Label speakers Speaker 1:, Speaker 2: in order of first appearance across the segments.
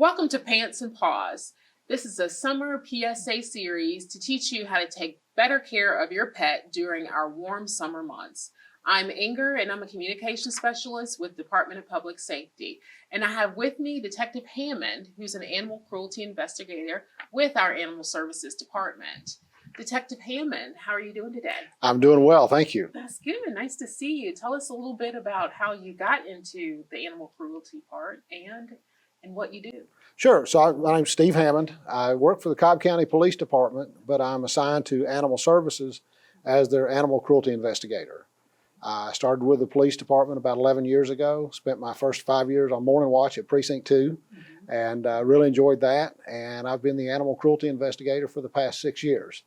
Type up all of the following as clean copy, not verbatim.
Speaker 1: Welcome to Pants and Paws. This is a summer PSA series to teach you how to take better care of your pet during our warm summer months. I'm Inger, and I'm a communication specialist with Department of Public Safety. And I have with me Detective Hammond, who's an animal cruelty investigator with our Animal Services Department. Detective Hammond, how are you doing today?
Speaker 2: I'm doing well, thank you.
Speaker 1: That's good. Nice to see you. Tell us a little bit about how you got into the animal cruelty part and what you do.
Speaker 2: Sure. So my name's Steve Hammond. I work for the Cobb County Police Department, but I'm assigned to Animal Services as their animal cruelty investigator. I started with the police department about 11 years ago, spent my first 5 years on morning watch at Precinct 2, and really enjoyed that. And I've been the animal cruelty investigator for the past 6 years.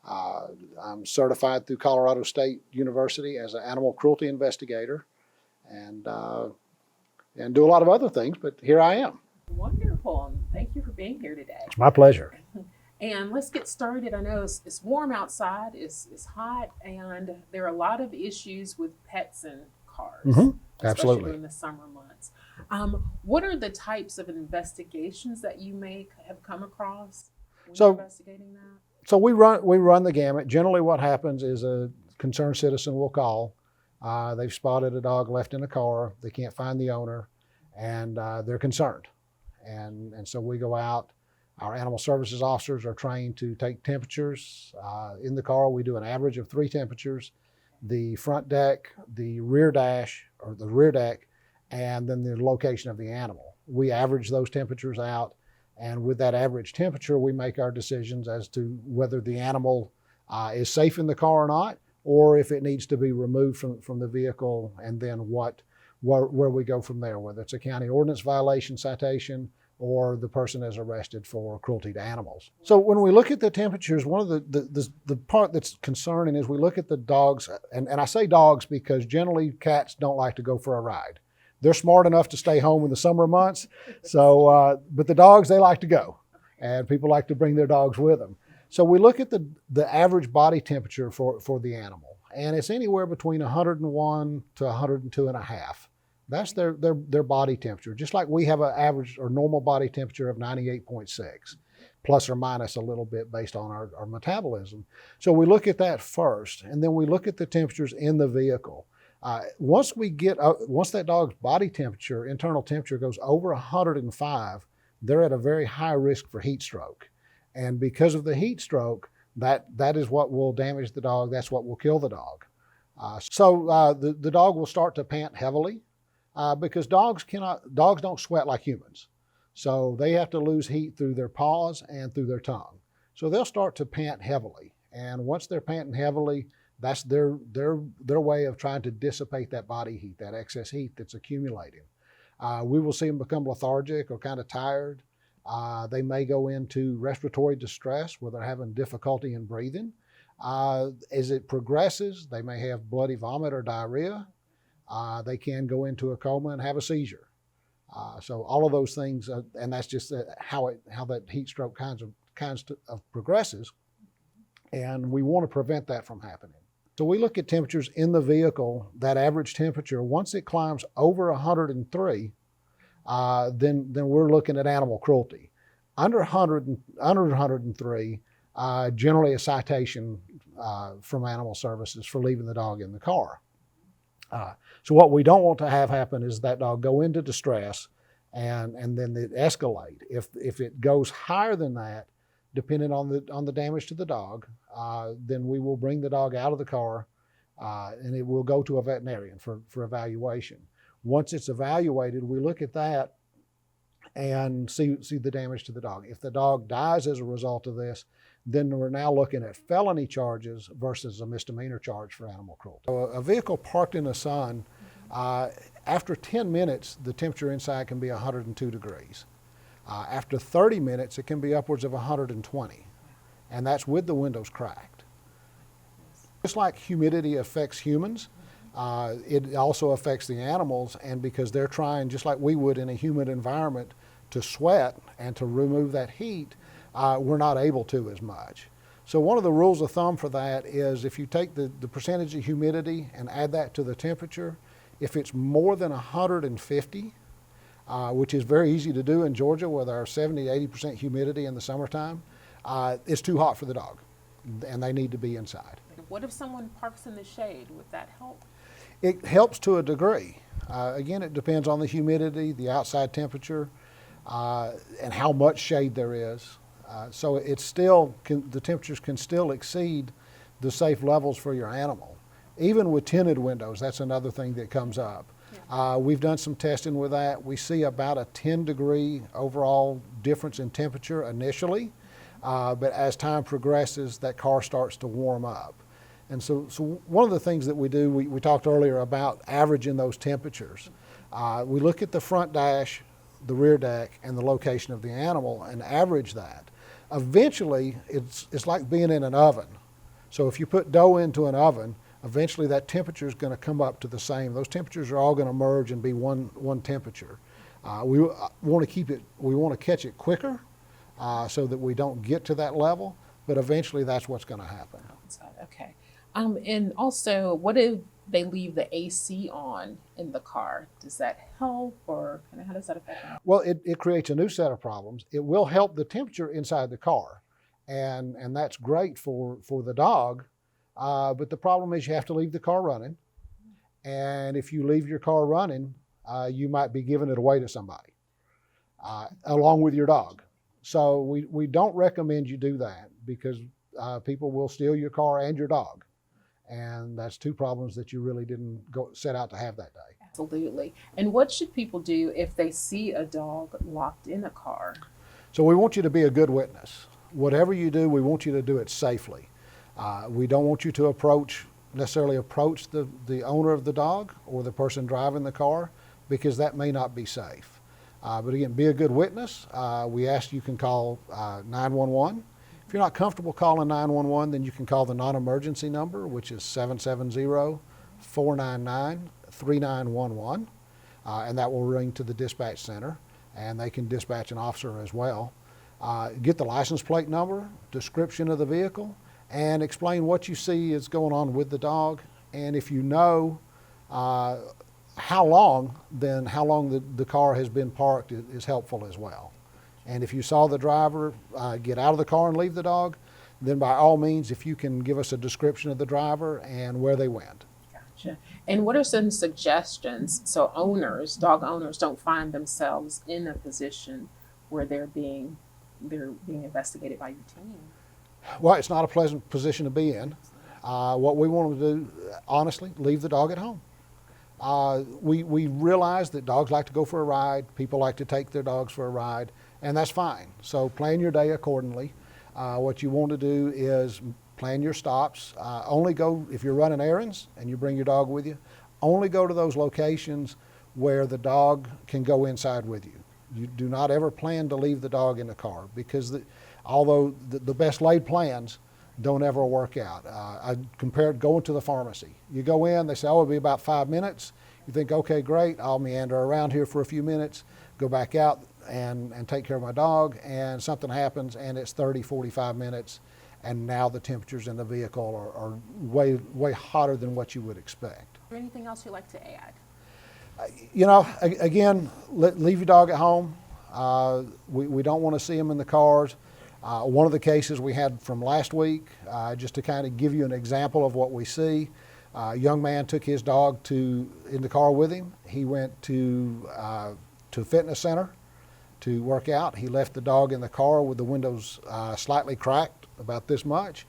Speaker 2: I'm certified through Colorado State University as an animal cruelty investigator, and do a lot of other things, but here I am.
Speaker 1: Wonderful. Thank you for being here today.
Speaker 2: It's my pleasure.
Speaker 1: And let's get started. I know it's warm outside, it's hot, and there are a lot of issues with pets and cars,
Speaker 2: Absolutely.
Speaker 1: especially during the summer months. What are the types of investigations that you have come across when you're investigating that?
Speaker 2: So we run the gamut. Generally what happens is a concerned citizen will call. They've spotted a dog left in a car. They can't find the owner, and they're concerned. And so we go out. Our animal services officers are trained to take temperatures. In the car, we do an average of 3 temperatures: the front deck, the rear dash, or the rear deck, and then the location of the animal. We average those temperatures out, and with that average temperature, we make our decisions as to whether the animal is safe in the car or not, or if it needs to be removed from the vehicle, and then where we go from there, whether it's a county ordinance violation citation or the person is arrested for cruelty to animals. So when we look at the temperatures, one of the part that's concerning is we look at the dogs, and I say dogs because generally cats don't like to go for a ride. They're smart enough to stay home in the summer months, so but the dogs, they like to go, and people like to bring their dogs with them. So we look at the average body temperature for the animal, and it's anywhere between 101 to 102.5. That's their body temperature, just like we have an average or normal body temperature of 98.6, plus or minus a little bit based on our metabolism. So we look at that first, and then we look at the temperatures in the vehicle. Once that dog's body temperature, internal temperature, goes over 105, they're at a very high risk for heat stroke. And because of the heat stroke, that is what will damage the dog. That's what will kill the dog. So the dog will start to pant heavily because dogs don't sweat like humans. So they have to lose heat through their paws and through their tongue. So they'll start to pant heavily. And once they're panting heavily, that's their way of trying to dissipate that body heat, that excess heat that's accumulating. We will see them become lethargic or kind of tired. They may go into respiratory distress where they're having difficulty in breathing. As it progresses, they may have bloody vomit or diarrhea. They can go into a coma and have a seizure. So all of those things, and that's just how that heat stroke kinds of progresses, and we want to prevent that from happening. So we look at temperatures in the vehicle. That average temperature, once it climbs over 103, then we're looking at animal cruelty. Under 103, generally a citation from Animal Services for leaving the dog in the car. So what we don't want to have happen is that dog go into distress and then it escalate. If it goes higher than that, depending on the damage to the dog, then we will bring the dog out of the car and it will go to a veterinarian for evaluation. Once it's evaluated, we look at that and see the damage to the dog. If the dog dies as a result of this, then we're now looking at felony charges versus a misdemeanor charge for animal cruelty. So a vehicle parked in the sun, after 10 minutes, the temperature inside can be 102 degrees. After 30 minutes, it can be upwards of 120, and that's with the windows cracked. Just like humidity affects humans, it also affects the animals, and because they're trying, just like we would in a humid environment, to sweat and to remove that heat, we're not able to as much. So one of the rules of thumb for that is if you take the percentage of humidity and add that to the temperature, if it's more than 150, which is very easy to do in Georgia with our 70–80% humidity in the summertime. It's too hot for the dog, and they need to be inside.
Speaker 1: What if someone parks in the shade? Would that help?
Speaker 2: It helps to a degree. Again, it depends on the humidity, the outside temperature, and how much shade there is. So it's still, the temperatures can still exceed the safe levels for your animal. Even with tinted windows, that's another thing that comes up. Yeah. We've done some testing with that. We see about a 10-degree overall difference in temperature initially, but as time progresses, that car starts to warm up. And so one of the things that we do, we talked earlier about averaging those temperatures. We look at the front dash, the rear deck, and the location of the animal and average that. Eventually, it's like being in an oven. So if you put dough into an oven, eventually that temperature is going to come up to the same. Those temperatures are all going to merge and be one temperature. We want to catch it quicker so that we don't get to that level, but eventually that's what's going to happen.
Speaker 1: Okay. And also, what if they leave the AC on in the car? Does that help, or kind of how does that affect them?
Speaker 2: Well, it creates a new set of problems. It will help the temperature inside the car, and that's great for the dog. But the problem is you have to leave the car running, and if you leave your car running, you might be giving it away to somebody, along with your dog. So we don't recommend you do that because people will steal your car and your dog. And that's two problems that you really didn't set out to have that day.
Speaker 1: Absolutely. And what should people do if they see a dog locked in a car?
Speaker 2: So we want you to be a good witness. Whatever you do, we want you to do it safely. We don't want you to necessarily approach the owner of the dog or the person driving the car, because that may not be safe. But again, be a good witness. We ask you can call 911. If you're not comfortable calling 911, then you can call the non-emergency number, which is 770-499-3911, and that will ring to the dispatch center, and they can dispatch an officer as well. Get the license plate number, description of the vehicle, and explain what you see is going on with the dog, and if you know how long, then how long the car has been parked is helpful as well. And if you saw the driver get out of the car and leave the dog, then by all means, if you can give us a description of the driver and where they went.
Speaker 1: Gotcha. And what are some suggestions so dog owners don't find themselves in a position where they're being investigated by your team?
Speaker 2: Well, it's not a pleasant position to be in. What we want to do, honestly, leave the dog at home. We realize that dogs like to go for a ride. People like to take their dogs for a ride. And that's fine. So plan your day accordingly. What you want to do is plan your stops. Only go, if you're running errands and you bring your dog with you, only go to those locations where the dog can go inside with you. You do not ever plan to leave the dog in the car, because although the best laid plans don't ever work out. I compared going to the pharmacy. You go in, they say, oh, it'll be about 5 minutes. You think, okay, great, I'll meander around here for a few minutes, go back out and take care of my dog, and something happens and it's 30–45 minutes, and now the temperatures in the vehicle are way hotter than what you would expect.
Speaker 1: Is there anything else you'd like to add?
Speaker 2: Again, leave your dog at home. We don't want to see them in the cars. One of the cases we had from last week, just to kind of give you an example of what we see, a young man took his dog in the car with him. He went to a fitness center to work out. He left the dog in the car with the windows slightly cracked, about this much.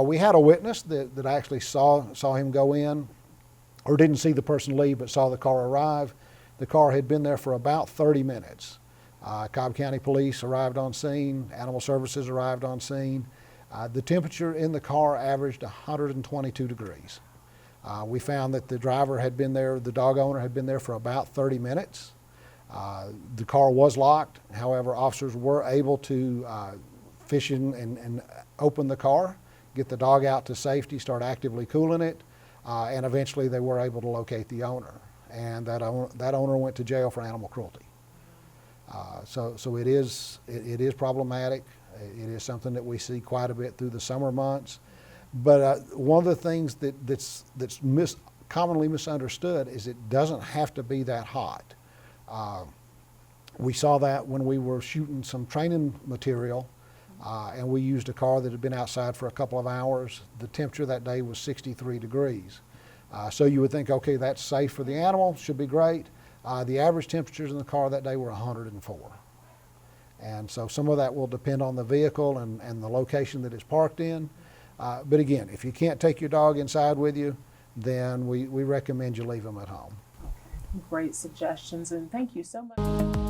Speaker 2: We had a witness that actually saw him go in, or didn't see the person leave, but saw the car arrive. The car had been there for about 30 minutes. Cobb County Police arrived on scene, Animal Services arrived on scene. The temperature in the car averaged 122 degrees. We found that the driver had been there, the dog owner had been there for about 30 minutes. The car was locked. However, officers were able to fish in and open the car, get the dog out to safety, start actively cooling it, and eventually they were able to locate the owner. And that owner went to jail for animal cruelty. So it is problematic. It is something that we see quite a bit through the summer months. But one of the things that's commonly misunderstood is it doesn't have to be that hot. We saw that when we were shooting some training material, and we used a car that had been outside for a couple of hours. The temperature that day was 63 degrees. So you would think, okay, that's safe for the animal, should be great. The average temperatures in the car that day were 104. And so some of that will depend on the vehicle and the location that it's parked in. But again, if you can't take your dog inside with you, then we recommend you leave them at home.
Speaker 1: Great suggestions, and thank you so much.